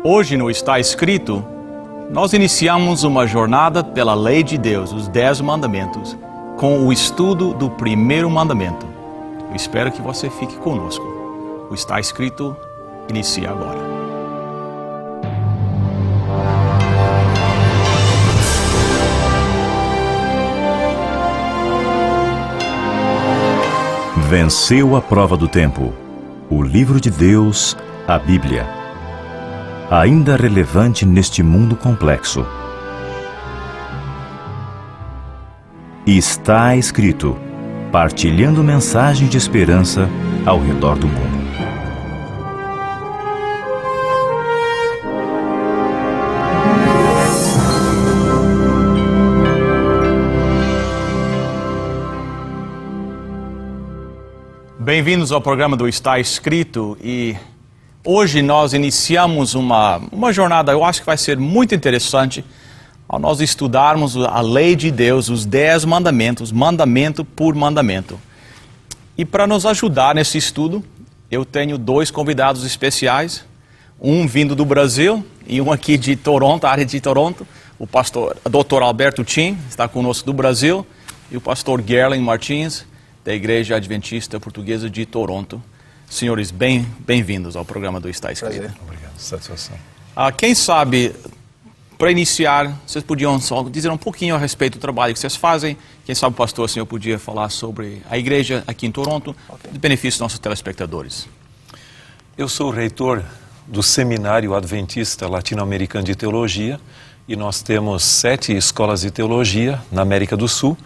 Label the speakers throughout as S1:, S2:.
S1: Hoje no Está Escrito, nós iniciamos uma jornada pela lei de Deus, os 10 mandamentos, com o estudo do primeiro mandamento. Eu espero que você fique conosco. O Está Escrito inicia agora.
S2: Venceu a prova do tempo. O livro de Deus, a Bíblia. Ainda relevante neste mundo complexo. Está escrito, partilhando mensagem de esperança ao redor do mundo.
S1: Bem-vindos ao programa do Está Escrito e hoje nós iniciamos uma jornada, eu acho que vai ser muito interessante, ao nós estudarmos a lei de Deus, os 10 mandamentos, mandamento por mandamento. E para nos ajudar nesse estudo, eu tenho 2 convidados especiais, um vindo do Brasil e um aqui de Toronto, área de Toronto, o pastor Dr. Alberto Tim, está conosco do Brasil, e o pastor Gerlen Martins, da Igreja Adventista Portuguesa de Toronto. Senhores, bem-vindos ao programa do Está Escrito.
S3: Prazer. Obrigado, satisfação.
S1: Quem sabe, para iniciar, vocês podiam só dizer um pouquinho a respeito do trabalho que vocês fazem. Quem sabe o pastor, senhor, podia falar sobre a igreja aqui em Toronto, de benefício dos nossos telespectadores.
S3: Eu sou o reitor do Seminário Adventista Latino-Americano de Teologia e nós temos 7 escolas de teologia na América do Sul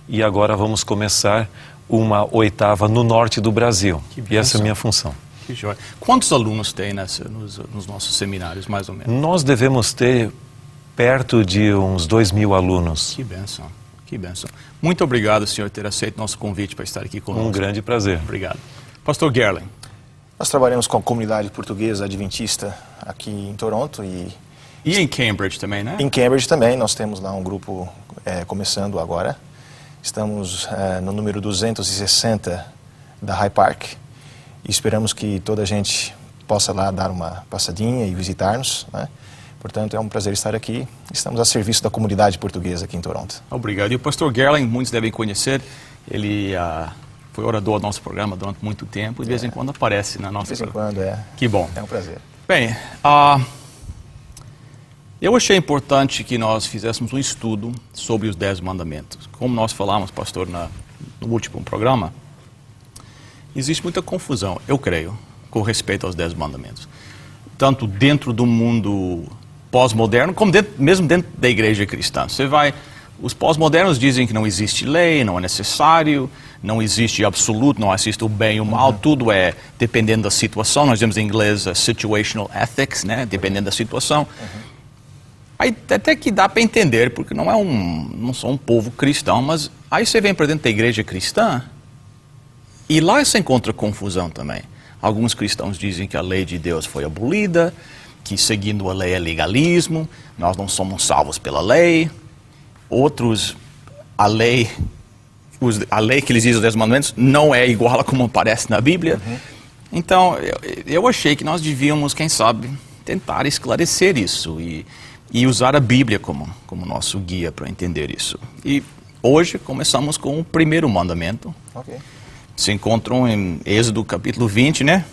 S3: e agora vamos começar uma 8ª no norte do Brasil. E essa é a minha função.
S1: Que joia. Quantos alunos tem nos nossos seminários, mais ou menos?
S3: Nós devemos ter perto de uns 2.000 alunos.
S1: Que bênção, que bênção. Muito obrigado, senhor, por ter aceito nosso convite para estar aqui conosco.
S3: Um grande prazer.
S1: Obrigado. Pastor Gerlen.
S4: Nós trabalhamos com a comunidade portuguesa adventista aqui em Toronto e
S1: em Cambridge também, né?
S4: Em Cambridge também, nós temos lá um grupo começando agora. Estamos no número 260 da High Park e esperamos que toda a gente possa lá dar uma passadinha e visitar-nos, né? Portanto, é um prazer estar aqui. Estamos a serviço da comunidade portuguesa aqui em Toronto.
S1: Obrigado. E o pastor Gerlen, muitos devem conhecer, ele foi orador do nosso programa durante muito tempo e de vez em quando aparece na nossa...
S4: De vez em quando,
S1: Que bom.
S4: É um prazer.
S1: Bem, eu achei importante que nós fizéssemos um estudo sobre os 10 mandamentos. Como nós falamos, pastor, no último programa, existe muita confusão, eu creio, com respeito aos 10 mandamentos. Tanto dentro do mundo pós-moderno, como mesmo dentro da igreja cristã. Os pós-modernos dizem que não existe lei, não é necessário, não existe absoluto, não existe o bem e o mal, tudo é dependendo da situação. Nós dizemos em inglês situational ethics, né? Dependendo da situação. Aí até que dá para entender, porque não sou um povo cristão, mas aí você vem para dentro da igreja cristã e lá você encontra confusão também. Alguns cristãos dizem que a lei de Deus foi abolida, que seguindo a lei é legalismo, nós não somos salvos pela lei. Outros, a lei que eles dizem os 10 mandamentos não é igual a como aparece na Bíblia. Então, eu achei que nós devíamos, quem sabe, tentar esclarecer isso e usar a Bíblia como nosso guia para entender isso. E hoje começamos com o primeiro mandamento.
S4: Ok.
S1: Se encontram em Êxodo capítulo 20, né?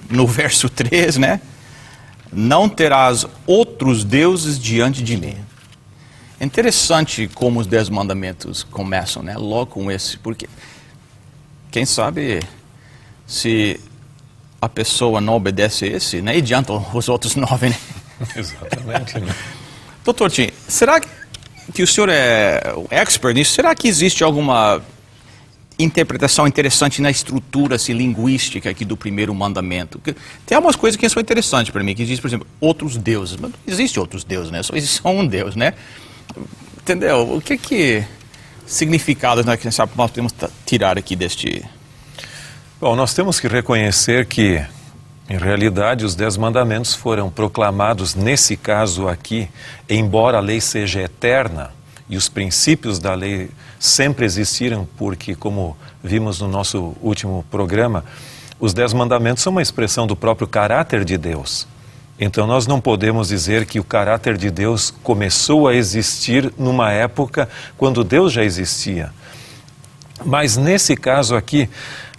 S1: No verso 3, né? Não terás outros deuses diante de mim. É interessante como os 10 mandamentos começam, né? Logo com esse, porque quem sabe se a pessoa não obedece esse, nem adianta os outros 9, né?
S3: Exatamente. Né?
S1: Doutor Tim, será que o senhor é expert nisso? Será que existe alguma interpretação interessante na estrutura linguística aqui do primeiro mandamento? Tem algumas coisas que são interessantes para mim, que diz, por exemplo, outros deuses. Mas não existe outros deuses, né? Só existe um Deus, né? Entendeu? O que significados, né, que nós podemos tirar aqui deste...
S3: Bom, nós temos que reconhecer que em realidade, os 10 mandamentos foram proclamados, nesse caso aqui, embora a lei seja eterna e os princípios da lei sempre existiram, porque, como vimos no nosso último programa, Os 10 mandamentos são uma expressão do próprio caráter de Deus. Então nós não podemos dizer que o caráter de Deus começou a existir numa época quando Deus já existia. Mas nesse caso aqui,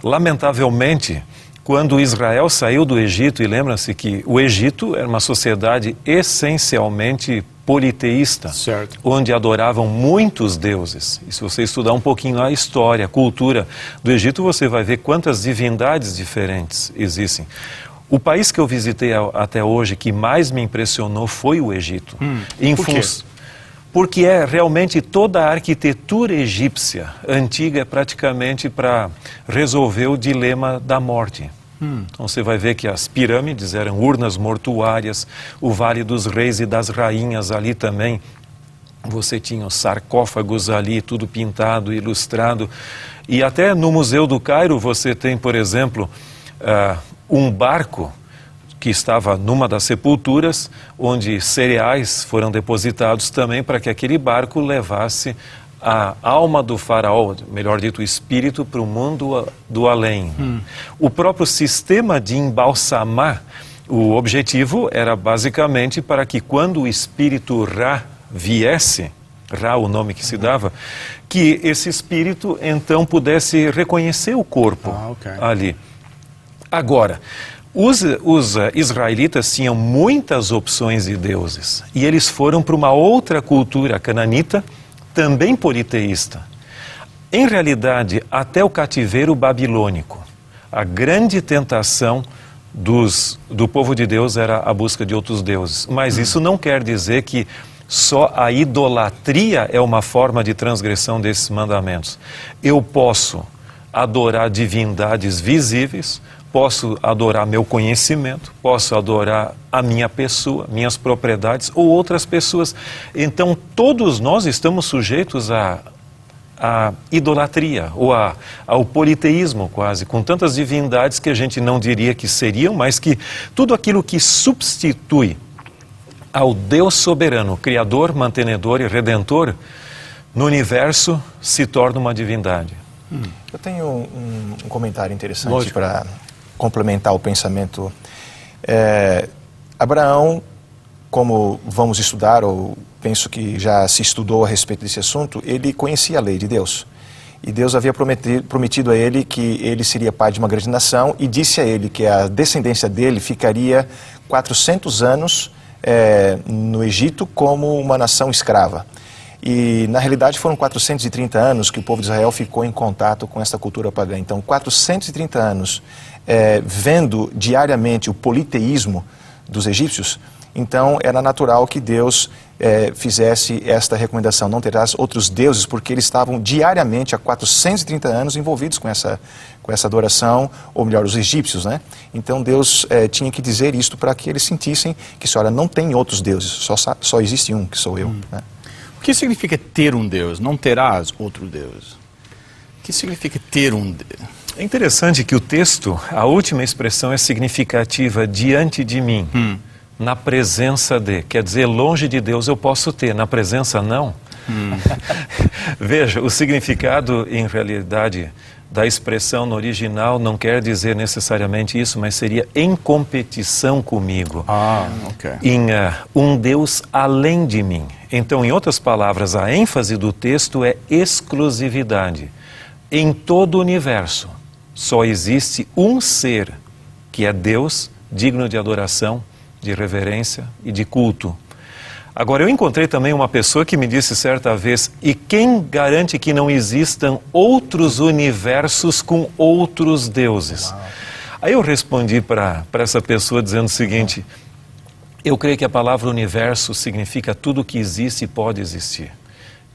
S3: lamentavelmente, quando Israel saiu do Egito, e lembra-se que o Egito era uma sociedade essencialmente politeísta,
S1: certo,
S3: onde adoravam muitos deuses. E se você estudar um pouquinho a história, a cultura do Egito, você vai ver quantas divindades diferentes existem. O país que eu visitei até hoje que mais me impressionou foi o Egito.
S1: Por quê?
S3: Porque realmente toda a arquitetura egípcia antiga é praticamente para resolver o dilema da morte. Então você vai ver que as pirâmides eram urnas mortuárias, o Vale dos Reis e das Rainhas ali também. Você tinha os sarcófagos ali, tudo pintado, ilustrado. E até no Museu do Cairo você tem, por exemplo, um barco que estava numa das sepulturas, onde cereais foram depositados também para que aquele barco levasse a alma do faraó, melhor dito, o espírito, para o mundo do além. O próprio sistema de embalsamar, o objetivo era basicamente para que quando o espírito Ra viesse, Ra, o nome que se dava, que esse espírito então pudesse reconhecer o corpo ali. Agora, os israelitas tinham muitas opções de deuses e eles foram para uma outra cultura cananita, também politeísta. Em realidade, até o cativeiro babilônico, a grande tentação do povo de Deus era a busca de outros deuses. Mas isso não quer dizer que só a idolatria é uma forma de transgressão desses mandamentos. Eu posso adorar divindades visíveis, posso adorar meu conhecimento, posso adorar a minha pessoa, minhas propriedades ou outras pessoas. Então, todos nós estamos sujeitos à idolatria ou ao politeísmo quase, com tantas divindades que a gente não diria que seriam, mas que tudo aquilo que substitui ao Deus soberano, Criador, Mantenedor e Redentor, no universo se torna uma divindade.
S4: Eu tenho um comentário interessante para complementar o pensamento. Abraão, como vamos estudar, ou penso que já se estudou a respeito desse assunto, ele conhecia a lei de Deus. E Deus havia prometido a ele que ele seria pai de uma grande nação e disse a ele que a descendência dele ficaria 400 anos no Egito como uma nação escrava. E, na realidade, foram 430 anos que o povo de Israel ficou em contato com essa cultura pagã. Então, 430 anos vendo diariamente o politeísmo dos egípcios, então era natural que Deus fizesse esta recomendação: não terás outros deuses, porque eles estavam diariamente há 430 anos envolvidos com essa adoração, ou melhor, os egípcios, né? Então Deus tinha que dizer isto para que eles sentissem que, olha, não tem outros deuses, só existe um, que sou eu, né?
S1: O que significa ter um Deus? Não terás outro Deus. O que significa ter um Deus?
S3: É interessante que o texto, a última expressão é significativa: diante de mim, na presença de. Quer dizer, longe de Deus eu posso ter, na presença não. Veja, o significado em realidade da expressão no original não quer dizer necessariamente isso, mas seria em competição comigo. Em um Deus além de mim. Então, em outras palavras, a ênfase do texto é exclusividade. Em todo o universo, só existe um ser, que é Deus, digno de adoração, de reverência e de culto. Agora, eu encontrei também uma pessoa que me disse certa vez: e quem garante que não existam outros universos com outros deuses? Uau. Aí eu respondi para essa pessoa dizendo o seguinte: eu creio que a palavra universo significa tudo que existe e pode existir.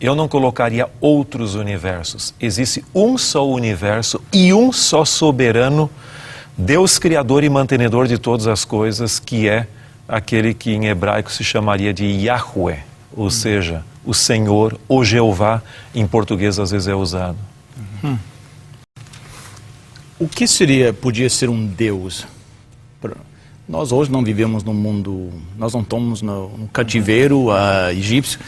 S3: Eu não colocaria outros universos. Existe um só universo e um só soberano, Deus criador e mantenedor de todas as coisas, que é aquele que em hebraico se chamaria de Yahweh, ou seja, o Senhor, ou Jeová, em português às vezes é usado.
S1: O que podia ser um Deus? Nós hoje não vivemos num mundo, nós não estamos no cativeiro egípcio.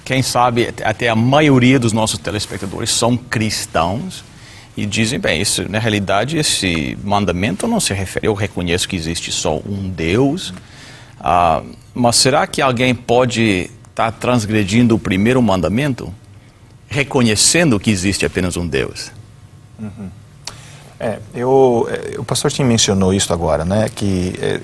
S1: Quem sabe até a maioria dos nossos telespectadores são cristãos. e dizem, bem, isso, na realidade esse mandamento não se refere, eu reconheço que existe só um Deus, mas será que alguém pode estar transgredindo o primeiro mandamento, reconhecendo que existe apenas um Deus?
S4: O pastor Tim mencionou isso agora, né, que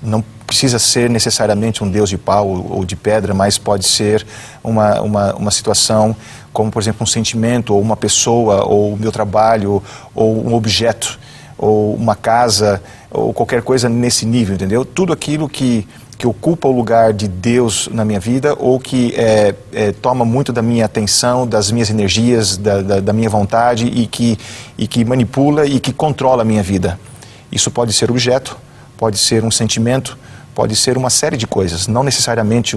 S4: não precisa ser necessariamente um Deus de pau ou de pedra, mas pode ser uma situação como, por exemplo, um sentimento, ou uma pessoa, ou o meu trabalho, ou um objeto, ou uma casa, ou qualquer coisa nesse nível, entendeu? Tudo aquilo que ocupa o lugar de Deus na minha vida, ou que toma muito da minha atenção, das minhas energias, da minha vontade, e que manipula e que controla a minha vida. Isso pode ser objeto, pode ser um sentimento, pode ser uma série de coisas, não necessariamente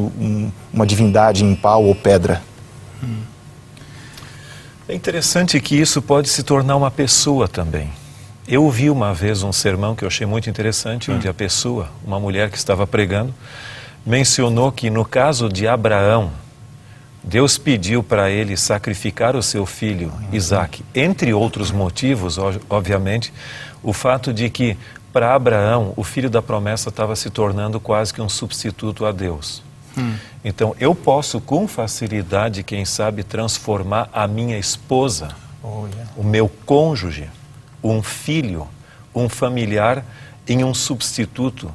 S4: uma divindade em pau ou pedra.
S3: É interessante que isso pode se tornar uma pessoa também. Eu ouvi uma vez um sermão que eu achei muito interessante, onde a pessoa, uma mulher que estava pregando, mencionou que no caso de Abraão, Deus pediu para ele sacrificar o seu filho Isaque. Entre outros motivos, obviamente, o fato de que para Abraão o filho da promessa estava se tornando quase que um substituto a Deus. Então eu posso com facilidade, quem sabe, transformar a minha esposa, o meu cônjuge, um filho, um familiar, em um substituto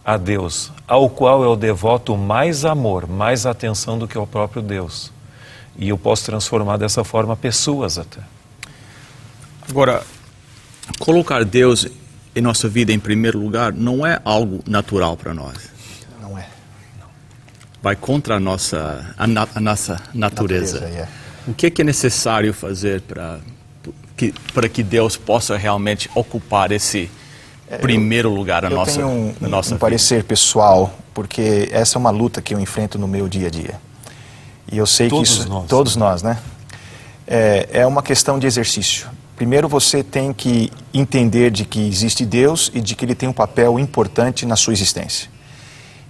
S3: a Deus, ao qual eu devoto mais amor, mais atenção do que ao próprio Deus. E eu posso transformar dessa forma pessoas até.
S1: Agora, colocar Deus em nossa vida em primeiro lugar não é algo natural para nós.
S4: Não é.
S1: Vai contra a nossa natureza. O que é necessário fazer para que Deus possa realmente ocupar esse primeiro lugar na nossa vida? Eu tenho um
S4: parecer pessoal, porque essa é uma luta que eu enfrento no meu dia a dia. E eu sei que todos nós, né? É uma questão de exercício. Primeiro você tem que entender de que existe Deus e de que Ele tem um papel importante na sua existência.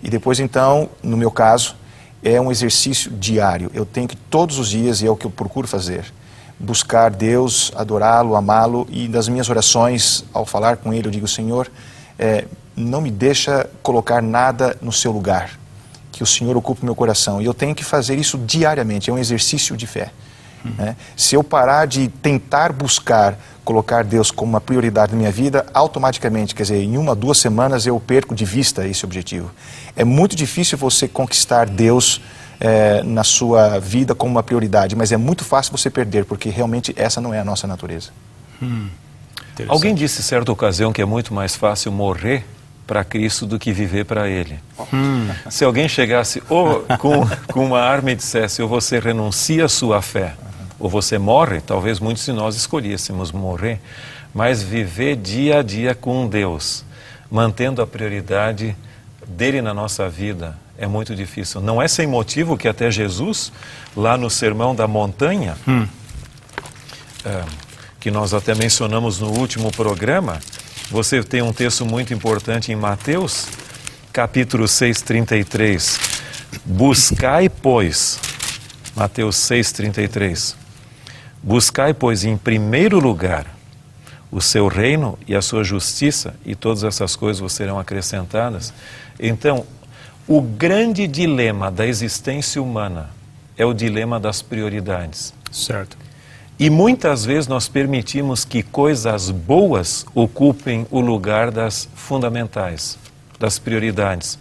S4: E depois então, no meu caso, é um exercício diário. Eu tenho que todos os dias, e é o que eu procuro fazer, buscar Deus, adorá-lo, amá-lo, e das minhas orações, ao falar com Ele, eu digo, Senhor, não me deixa colocar nada no seu lugar, que o Senhor ocupe o meu coração. E eu tenho que fazer isso diariamente, é um exercício de fé. Se eu parar de tentar buscar colocar Deus como uma prioridade na minha vida, automaticamente, quer dizer, em 1 a 2 semanas eu perco de vista esse objetivo. É muito difícil você conquistar Deus na sua vida como uma prioridade, mas é muito fácil você perder, porque realmente essa não é a nossa natureza.
S3: Alguém disse certa ocasião que é muito mais fácil morrer para Cristo do que viver para Ele. Se alguém chegasse com uma arma e dissesse, ou você renuncia à sua fé, ou você morre, talvez muitos de nós escolhêssemos morrer, mas viver dia a dia com Deus, mantendo a prioridade dele na nossa vida, é muito difícil. Não é sem motivo que até Jesus, lá no Sermão da Montanha, que nós até mencionamos no último programa, você tem um texto muito importante em Mateus, capítulo 6:33. Buscai, pois, Mateus 6:33. Buscai, pois, em primeiro lugar o seu reino e a sua justiça, e todas essas coisas vos serão acrescentadas. Então, o grande dilema da existência humana é o dilema das prioridades.
S1: Certo.
S3: E muitas vezes nós permitimos que coisas boas ocupem o lugar das fundamentais, das prioridades.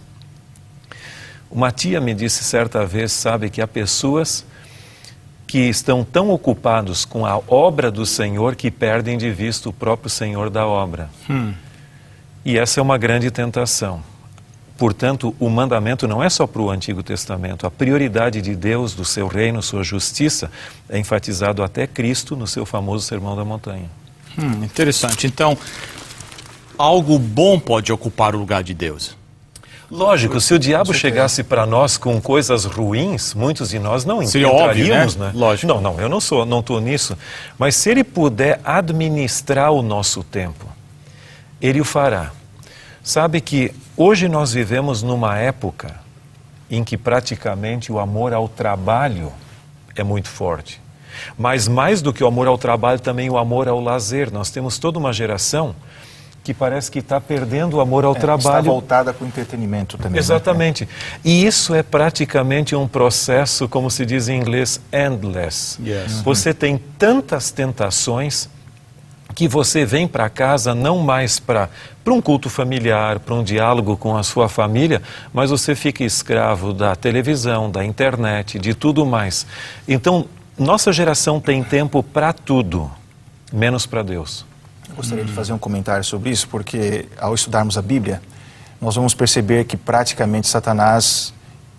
S3: Uma tia me disse certa vez, sabe, que há pessoas que estão tão ocupados com a obra do Senhor que perdem de vista o próprio Senhor da obra. E essa é uma grande tentação. Portanto, o mandamento não é só para o Antigo Testamento. A prioridade de Deus, do seu reino, sua justiça, é enfatizado até Cristo no seu famoso Sermão da Montanha.
S1: Interessante. Então, algo bom pode ocupar o lugar de Deus.
S3: Lógico, se o diabo chegasse para nós com coisas ruins, muitos de nós não
S1: seria
S3: entraríamos,
S1: óbvio, né?
S3: Lógico. Não, eu não estou nisso. Mas se ele puder administrar o nosso tempo, ele o fará. Sabe que hoje nós vivemos numa época em que praticamente o amor ao trabalho é muito forte. Mas mais do que o amor ao trabalho, também o amor ao lazer. Nós temos toda uma geração que parece que está perdendo o amor ao trabalho.
S4: Está voltada para o entretenimento também.
S3: Exatamente. Né? E isso é praticamente um processo, como se diz em inglês, endless.
S1: Yes.
S3: Você tem tantas tentações que você vem para casa não mais para um culto familiar, para um diálogo com a sua família, mas você fica escravo da televisão, da internet, de tudo mais. Então, nossa geração tem tempo para tudo, menos para Deus.
S4: Eu gostaria de fazer um comentário sobre isso, porque ao estudarmos a Bíblia, nós vamos perceber que praticamente Satanás,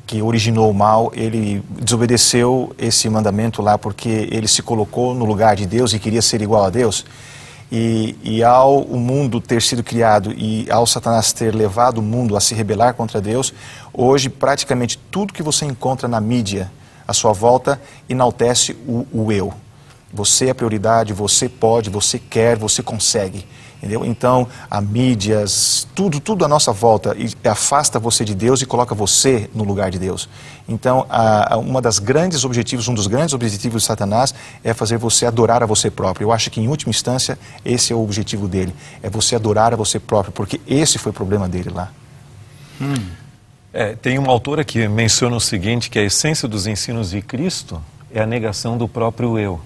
S4: que originou o mal, ele desobedeceu esse mandamento lá porque ele se colocou no lugar de Deus e queria ser igual a Deus. E ao o mundo ter sido criado e ao Satanás ter levado o mundo a se rebelar contra Deus, hoje praticamente tudo que você encontra na mídia à sua volta enaltece o eu. Você é a prioridade, você pode, você quer, você consegue. Entendeu? Então, a mídia, tudo à nossa volta afasta você de Deus e coloca você no lugar de Deus. Então, um dos grandes objetivos de Satanás é fazer você adorar a você próprio. Eu acho que, em última instância, esse é o objetivo dele. É você adorar a você próprio, porque esse foi o problema dele lá.
S3: Tem uma autora que menciona o seguinte, que a essência dos ensinos de Cristo é a negação do próprio eu.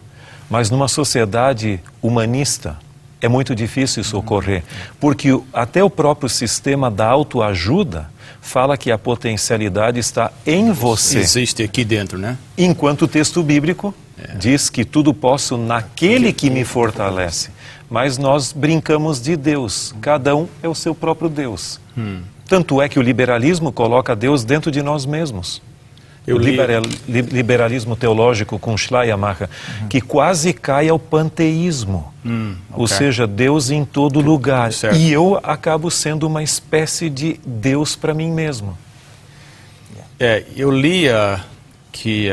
S3: Mas numa sociedade humanista, é muito difícil isso ocorrer, porque até o próprio sistema da autoajuda fala que a potencialidade está em você.
S1: Existe aqui dentro, né?
S3: Enquanto o texto bíblico diz que tudo posso naquele que me fortalece. Mas nós brincamos de Deus, cada um é o seu próprio Deus. Tanto é que o liberalismo coloca Deus dentro de nós mesmos. O liberalismo teológico com Schleiermacher, que quase cai ao panteísmo, ou seja, Deus em todo lugar.
S1: Certo.
S3: E eu acabo sendo uma espécie de Deus para mim mesmo.
S1: Eu li que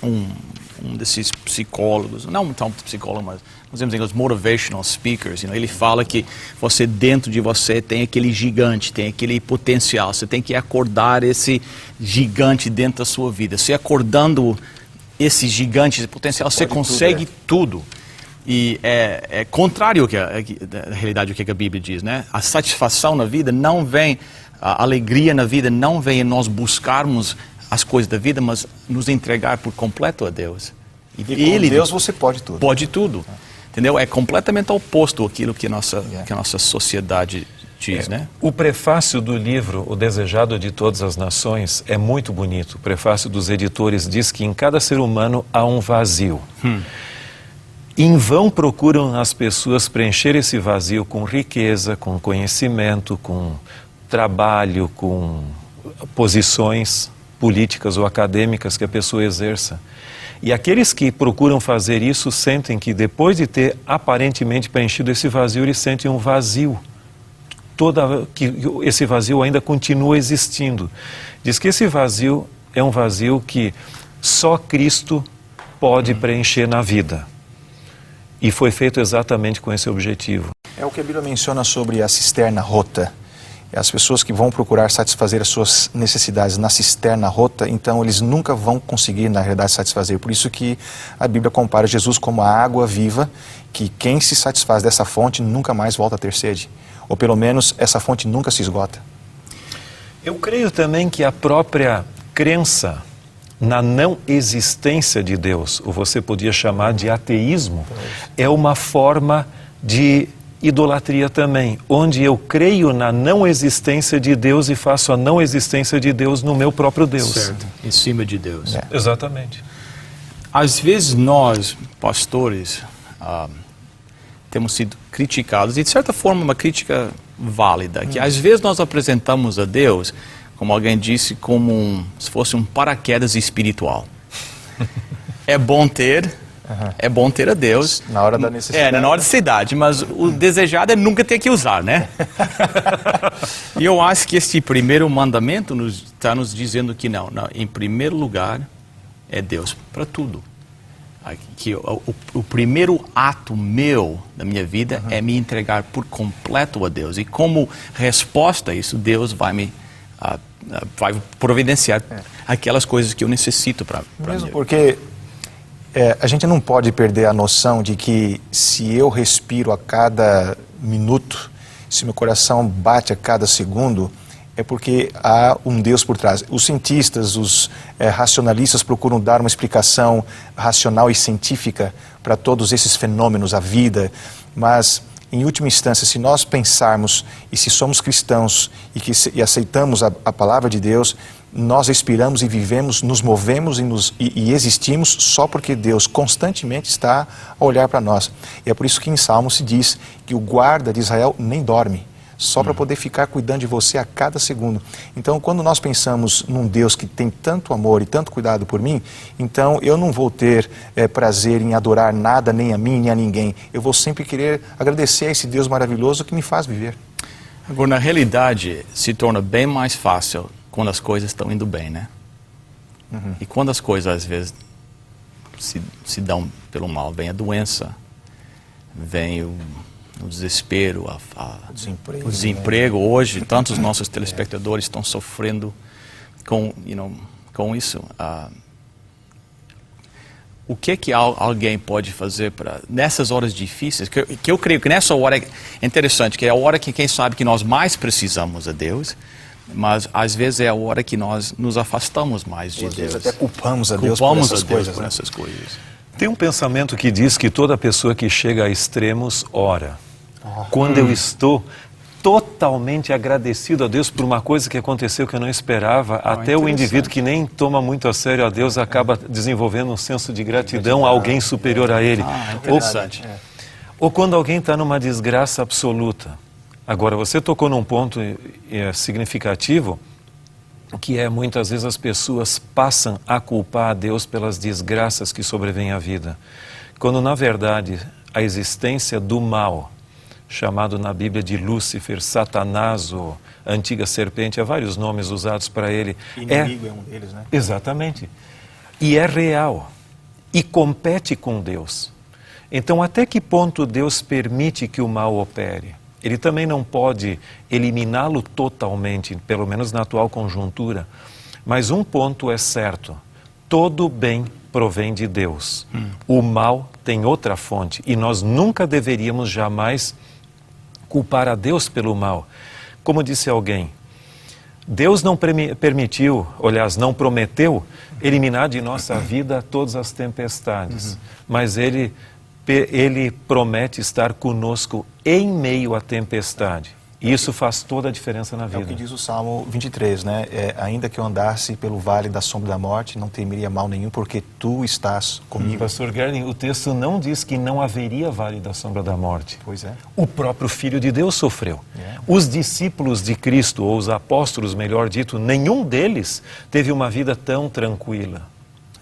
S1: um desses psicólogos, não tão psicólogo, mas nós temos os motivational speakers, ele fala que você dentro de você tem aquele gigante, tem aquele potencial, você tem que acordar esse gigante dentro da sua vida. Você acordando esse gigante, esse potencial, você consegue tudo. E é contrário ao que na realidade o que a Bíblia diz, né? A satisfação na vida não vem, a alegria na vida não vem em nós buscarmos as coisas da vida, mas nos entregar por completo a Deus.
S4: E com Deus você pode tudo.
S1: Pode tudo. Entendeu? É completamente oposto àquilo que a nossa sociedade diz, né?
S3: O prefácio do livro O Desejado de Todas as Nações é muito bonito. O prefácio dos editores diz que em cada ser humano há um vazio. Em vão procuram as pessoas preencher esse vazio com riqueza, com conhecimento, com trabalho, com posições políticas ou acadêmicas que a pessoa exerça. E aqueles que procuram fazer isso sentem que depois de ter aparentemente preenchido esse vazio, eles sentem um vazio. Que esse vazio ainda continua existindo. Diz que esse vazio é um vazio que só Cristo pode preencher na vida. E foi feito exatamente com esse objetivo.
S4: É o que a Bíblia menciona sobre a cisterna rota. As pessoas que vão procurar satisfazer as suas necessidades na cisterna rota, então eles nunca vão conseguir, na realidade, satisfazer. Por isso que a Bíblia compara Jesus como a água viva, que quem se satisfaz dessa fonte nunca mais volta a ter sede. Ou pelo menos essa fonte nunca se esgota.
S3: Eu creio também que a própria crença na não existência de Deus, ou você podia chamar de ateísmo, é uma forma de idolatria também, onde eu creio na não existência de Deus e faço a não existência de Deus no meu próprio Deus.
S1: Certo, em cima de Deus.
S3: Exatamente.
S1: Às vezes nós, pastores, temos sido criticados, e de certa forma uma crítica válida, que às vezes nós apresentamos a Deus, como alguém disse, como se fosse um paraquedas espiritual. É bom ter a Deus.
S4: Na hora da necessidade.
S1: Na hora da necessidade, mas o desejado é nunca ter que usar, né? E eu acho que este primeiro mandamento está nos dizendo que não. Em primeiro lugar, é Deus para tudo. Que o primeiro ato meu da minha vida é me entregar por completo a Deus. E como resposta a isso, Deus vai vai providenciar aquelas coisas que eu necessito para
S4: mesmo porque A gente não pode perder a noção de que se eu respiro a cada minuto, se meu coração bate a cada segundo, é porque há um Deus por trás. Os cientistas, os racionalistas procuram dar uma explicação racional e científica para todos esses fenômenos, a vida, mas, em última instância, se nós pensarmos e se somos cristãos e aceitamos a palavra de Deus, nós respiramos e vivemos, nos movemos e existimos só porque Deus constantemente está a olhar para nós. E é por isso que em Salmo se diz que o guarda de Israel nem dorme, só para poder ficar cuidando de você a cada segundo. Então, quando nós pensamos num Deus que tem tanto amor e tanto cuidado por mim, então eu não vou ter prazer em adorar nada, nem a mim, nem a ninguém. Eu vou sempre querer agradecer a esse Deus maravilhoso que me faz viver.
S1: Agora, na realidade, se torna bem mais fácil quando as coisas estão indo bem, né? E quando as coisas, às vezes, se dão pelo mal, vem a doença, vem o desespero, o desemprego. Né? Hoje, tantos nossos telespectadores estão sofrendo com isso. O que alguém pode fazer para nessas horas difíceis? Que eu creio que nessa hora é interessante, que é a hora que quem sabe que nós mais precisamos a Deus, mas às vezes é a hora que nós nos afastamos mais de Deus.
S4: Às vezes até culpamos a Deus por essas coisas.
S3: Tem um pensamento que diz que toda pessoa que chega a extremos ora. Quando eu estou totalmente agradecido a Deus por uma coisa que aconteceu que eu não esperava, até o indivíduo que nem toma muito a sério a Deus acaba desenvolvendo um senso de gratidão a alguém superior a ele.
S1: Interessante.
S3: Ou quando alguém está numa desgraça absoluta. Agora, você tocou num ponto significativo, que é muitas vezes as pessoas passam a culpar a Deus pelas desgraças que sobrevêm à vida. Quando, na verdade, a existência do mal, chamado na Bíblia de Lúcifer, Satanás, ou antiga serpente, há vários nomes usados para ele.
S4: Inimigo é um deles, né?
S3: Exatamente. E é real. E compete com Deus. Então, até que ponto Deus permite que o mal opere? Ele também não pode eliminá-lo totalmente, pelo menos na atual conjuntura. Mas um ponto é certo: todo bem provém de Deus. O mal tem outra fonte e nós nunca deveríamos jamais culpar a Deus pelo mal. Como disse alguém, Deus não permitiu, aliás, não prometeu eliminar de nossa vida todas as tempestades, mas Ele promete estar conosco em meio à tempestade. E isso faz toda a diferença na vida.
S4: É o que diz o Salmo 23, né? Ainda que eu andasse pelo vale da sombra da morte, não temeria mal nenhum, porque tu estás comigo.
S3: Pastor Gerling, o texto não diz que não haveria vale da sombra da morte.
S4: Pois é.
S3: O próprio Filho de Deus sofreu. Os discípulos de Cristo, ou os apóstolos, melhor dito, nenhum deles teve uma vida tão tranquila.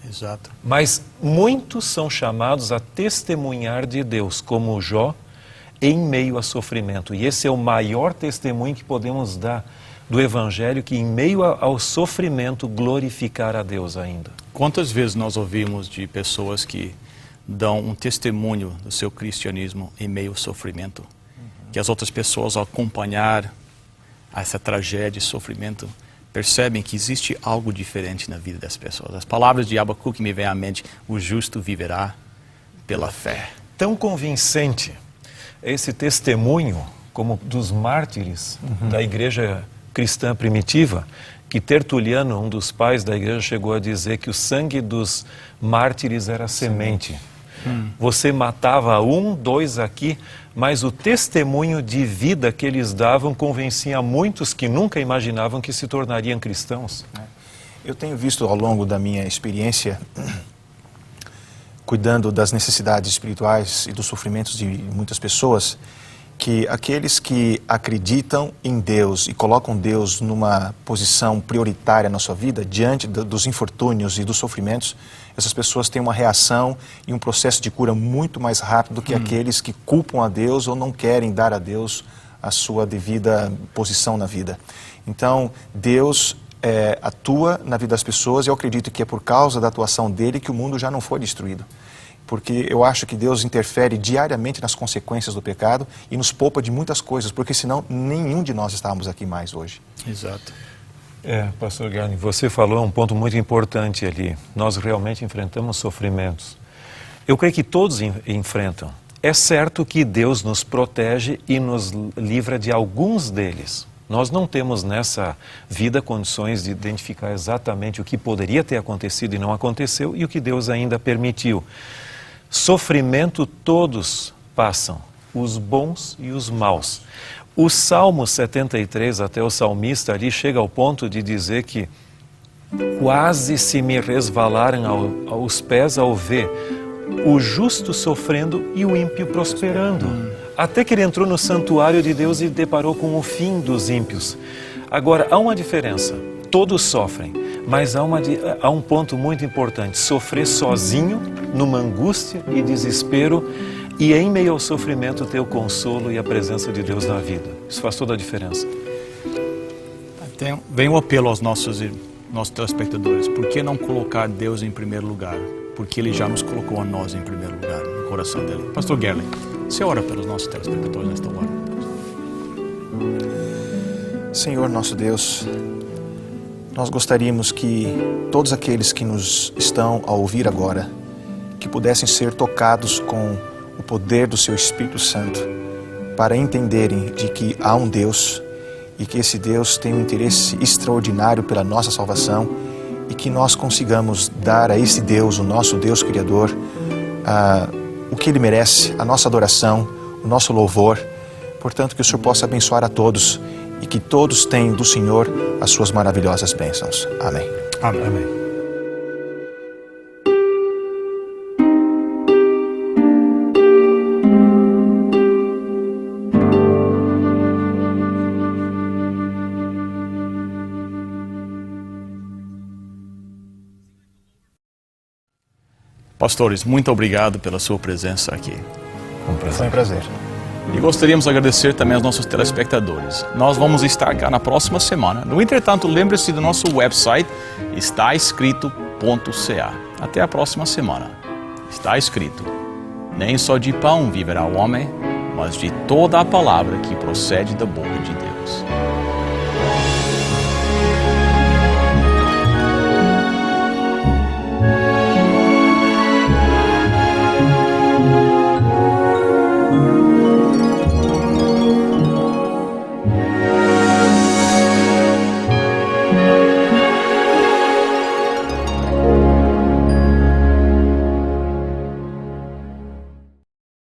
S1: Exato.
S3: Mas muitos são chamados a testemunhar de Deus, como Jó, em meio a sofrimento. E esse é o maior testemunho que podemos dar do Evangelho, que em meio ao sofrimento glorificar a Deus ainda.
S1: Quantas vezes nós ouvimos de pessoas que dão um testemunho do seu cristianismo em meio ao sofrimento? Que as outras pessoas, ao acompanhar essa tragédia e sofrimento, percebem que existe algo diferente na vida das pessoas. As palavras de Abacuque me vêm à mente: o justo viverá pela fé.
S3: Tão convincente esse testemunho, como dos mártires da igreja cristã primitiva, que Tertuliano, um dos pais da igreja, chegou a dizer que o sangue dos mártires era semente. Você matava 1, 2 aqui, mas o testemunho de vida que eles davam convencia muitos que nunca imaginavam que se tornariam cristãos.
S4: Eu tenho visto ao longo da minha experiência, cuidando das necessidades espirituais e dos sofrimentos de muitas pessoas, que aqueles que acreditam em Deus e colocam Deus numa posição prioritária na sua vida, diante dos infortúnios e dos sofrimentos, essas pessoas têm uma reação e um processo de cura muito mais rápido do que aqueles que culpam a Deus ou não querem dar a Deus a sua devida posição na vida. Então, Deus atua na vida das pessoas e eu acredito que é por causa da atuação dele que o mundo já não foi destruído. Porque eu acho que Deus interfere diariamente nas consequências do pecado e nos poupa de muitas coisas, porque senão nenhum de nós estávamos aqui mais hoje.
S1: Exato.
S3: Pastor Gerling, você falou um ponto muito importante ali. Nós realmente enfrentamos sofrimentos. Eu creio que todos enfrentam. É certo que Deus nos protege e nos livra de alguns deles. Nós não temos nessa vida condições de identificar exatamente o que poderia ter acontecido e não aconteceu e o que Deus ainda permitiu. Sofrimento todos passam, os bons e os maus. O Salmo 73, até o salmista ali chega ao ponto de dizer que quase se me resvalaram aos pés ao ver o justo sofrendo e o ímpio prosperando. Até que ele entrou no santuário de Deus e deparou com o fim dos ímpios. Agora, há uma diferença. Todos sofrem, mas há um ponto muito importante. Sofrer sozinho, numa angústia e desespero, e em meio ao sofrimento ter o consolo e a presença de Deus na vida. Isso faz toda a diferença.
S1: Vem o apelo aos nossos telespectadores. Por que não colocar Deus em primeiro lugar? Porque Ele já nos colocou a nós em primeiro lugar, no coração dele. Pastor Gerlin, você ora pelos nossos telespectadores nesta hora?
S4: Senhor nosso Deus, nós gostaríamos que todos aqueles que nos estão a ouvir agora, que pudessem ser tocados com o poder do Seu Espírito Santo, para entenderem de que há um Deus e que esse Deus tem um interesse extraordinário pela nossa salvação e que nós consigamos dar a esse Deus, o nosso Deus Criador, o que Ele merece, a nossa adoração, o nosso louvor. Portanto, que o Senhor possa abençoar a todos e que todos tenham do Senhor as suas maravilhosas bênçãos. Amém.
S1: Amém. Amém. Pastores, muito obrigado pela sua presença aqui.
S4: Foi um prazer.
S1: E gostaríamos de agradecer também aos nossos telespectadores. Nós vamos estar cá na próxima semana. No entretanto, lembre-se do nosso website, estaescrito.ca. Até a próxima semana. Está escrito: nem só de pão viverá o homem, mas de toda a palavra que procede da boca de Deus.